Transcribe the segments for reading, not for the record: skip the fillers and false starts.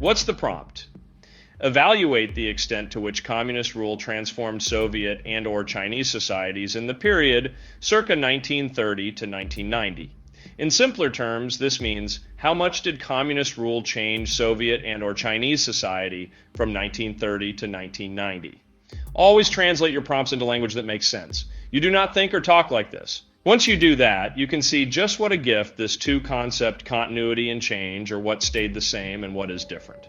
What's the prompt? Evaluate the extent to which communist rule transformed Soviet and/or Chinese societies in the period circa 1930 to 1990. In simpler terms, this means how much did communist rule change Soviet and/or Chinese society from 1930 to 1990? Always translate your prompts into language that makes sense. You do not think or talk like this. Once you do that, you can see just what a gift this two-concept continuity and change, or what stayed the same and what is different.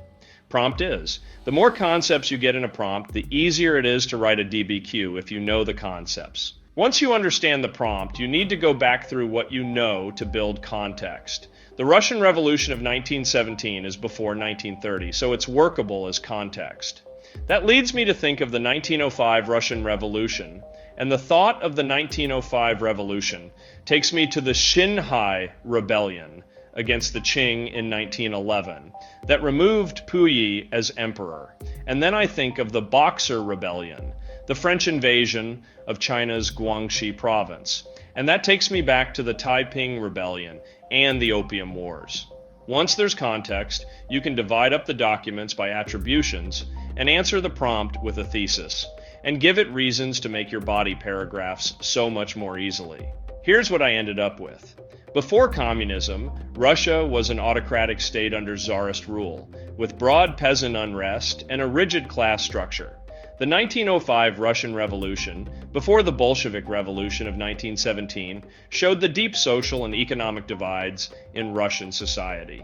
Prompt is. The more concepts you get in a prompt, the easier it is to write a DBQ if you know the concepts. Once you understand the prompt, you need to go back through what you know to build context. The Russian Revolution of 1917 is before 1930, so it's workable as context. That leads me to think of the 1905 Russian Revolution, and the thought of the 1905 revolution takes me to the Xinhai Rebellion against the Qing in 1911 that removed Puyi as emperor. And then I think of the Boxer Rebellion, the French invasion of China's Guangxi province. And that takes me back to the Taiping Rebellion and the Opium Wars. Once there's context, you can divide up the documents by attributions and answer the prompt with a thesis, and give it reasons to make your body paragraphs so much more easily. Here's what I ended up with. Before communism, Russia was an autocratic state under czarist rule, with broad peasant unrest and a rigid class structure. The 1905 Russian Revolution, before the Bolshevik Revolution of 1917, showed the deep social and economic divides in Russian society.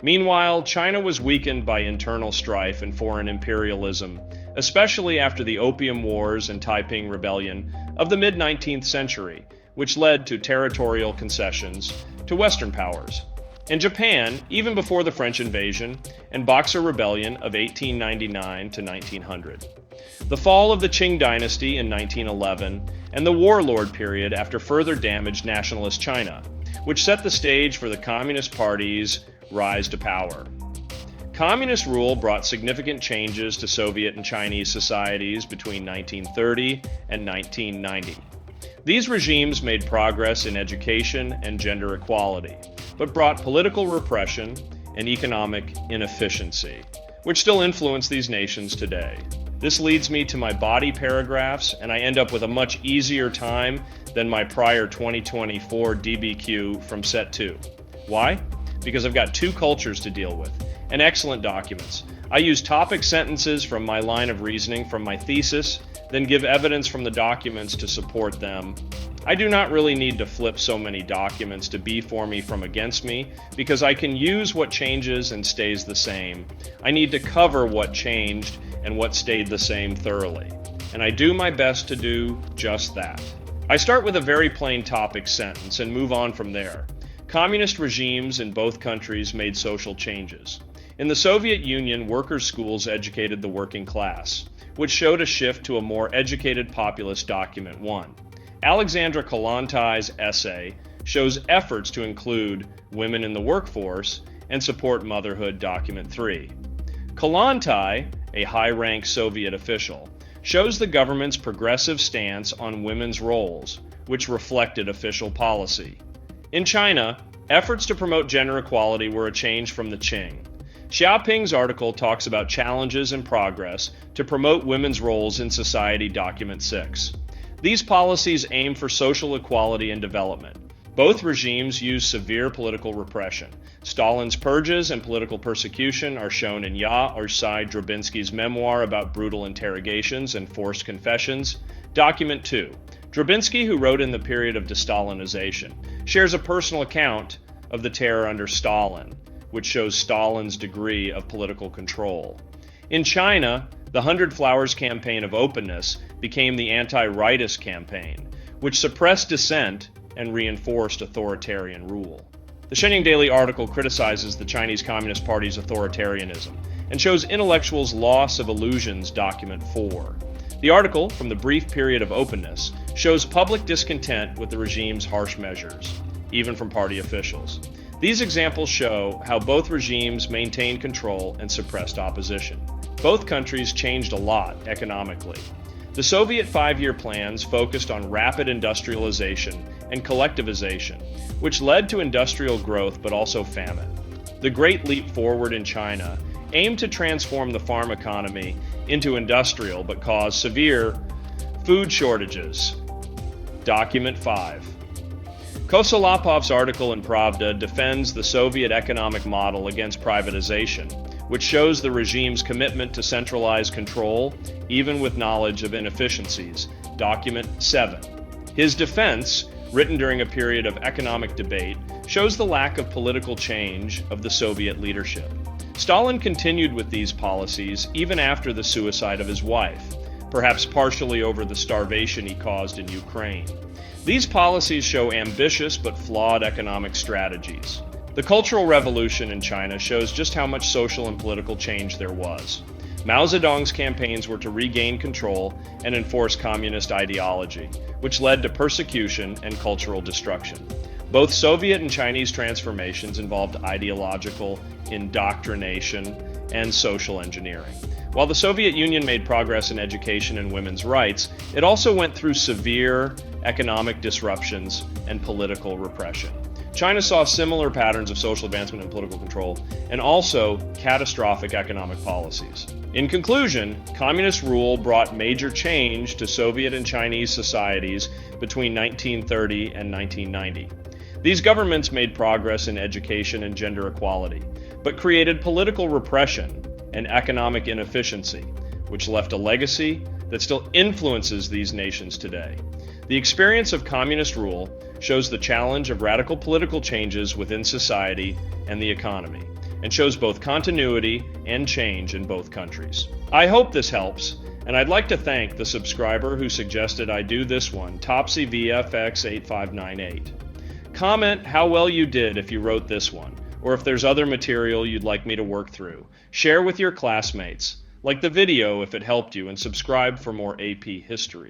Meanwhile, China was weakened by internal strife and foreign imperialism, especially after the Opium Wars and Taiping Rebellion of the mid-19th century, which led to territorial concessions to Western powers. In Japan, even before the French invasion and Boxer Rebellion of 1899 to 1900. The fall of the Qing dynasty in 1911 and the warlord period after further damaged nationalist China, which set the stage for the Communist Party's rise to power. Communist rule brought significant changes to Soviet and Chinese societies between 1930 and 1990. These regimes made progress in education and gender equality, but brought political repression and economic inefficiency, which still influence these nations today. This leads me to my body paragraphs, and I end up with a much easier time than my prior 2024 DBQ from set 2. Why? Because I've got two cultures to deal with, and excellent documents. I use topic sentences from my line of reasoning from my thesis, then give evidence from the documents to support them. I do not really need to flip so many documents to be for me from against me, because I can use what changes and stays the same. I need to cover what changed and what stayed the same thoroughly, and I do my best to do just that. I start with a very plain topic sentence and move on from there. Communist regimes in both countries made social changes. In the Soviet Union, workers' schools educated the working class, which showed a shift to a more educated populace. Document 1. Alexandra Kollontai's essay shows efforts to include women in the workforce and support motherhood. Document 3. Kollontai, a high-rank Soviet official, shows the government's progressive stance on women's roles, which reflected official policy. In China, efforts to promote gender equality were a change from the Qing. Xiaoping's article talks about challenges and progress to promote women's roles in society. Document 6. These policies aim for social equality and development. Both regimes use severe political repression. Stalin's purges and political persecution are shown in Orsai Drabinsky's memoir about brutal interrogations and forced confessions. Document 2. Drabinsky, who wrote in the period of de-Stalinization, shares a personal account of the terror under Stalin, which shows Stalin's degree of political control. In China, the 100 Flowers campaign of openness became the anti-rightist campaign, which suppressed dissent and reinforced authoritarian rule. The Shenyang Daily article criticizes the Chinese Communist Party's authoritarianism and shows intellectuals' loss of illusions. Document 4. The article, From the Brief Period of Openness, shows public discontent with the regime's harsh measures, even from party officials. These examples show how both regimes maintained control and suppressed opposition. Both countries changed a lot economically. The Soviet 5-year plans focused on rapid industrialization and collectivization, which led to industrial growth but also famine. The Great Leap Forward in China aimed to transform the farm economy into industrial but caused severe food shortages. Document 5. Kosolapov's article in Pravda defends the Soviet economic model against privatization, which shows the regime's commitment to centralized control, even with knowledge of inefficiencies. Document 7. His defense, written during a period of economic debate, shows the lack of political change of the Soviet leadership. Stalin continued with these policies even after the suicide of his wife, perhaps partially over the starvation he caused in Ukraine. These policies show ambitious but flawed economic strategies. The Cultural Revolution in China shows just how much social and political change there was. Mao Zedong's campaigns were to regain control and enforce communist ideology, which led to persecution and cultural destruction. Both Soviet and Chinese transformations involved ideological indoctrination and social engineering. While the Soviet Union made progress in education and women's rights, it also went through severe economic disruptions and political repression. China saw similar patterns of social advancement and political control, and also catastrophic economic policies. In conclusion, communist rule brought major change to Soviet and Chinese societies between 1930 and 1990. These governments made progress in education and gender equality, but created political repression and economic inefficiency, which left a legacy that still influences these nations today. The experience of communist rule shows the challenge of radical political changes within society and the economy, and shows both continuity and change in both countries. I hope this helps, and I'd like to thank the subscriber who suggested I do this one, TopsyVFX8598. Comment how well you did if you wrote this one, or if there's other material you'd like me to work through. Share with your classmates, like the video if it helped you, and subscribe for more AP history.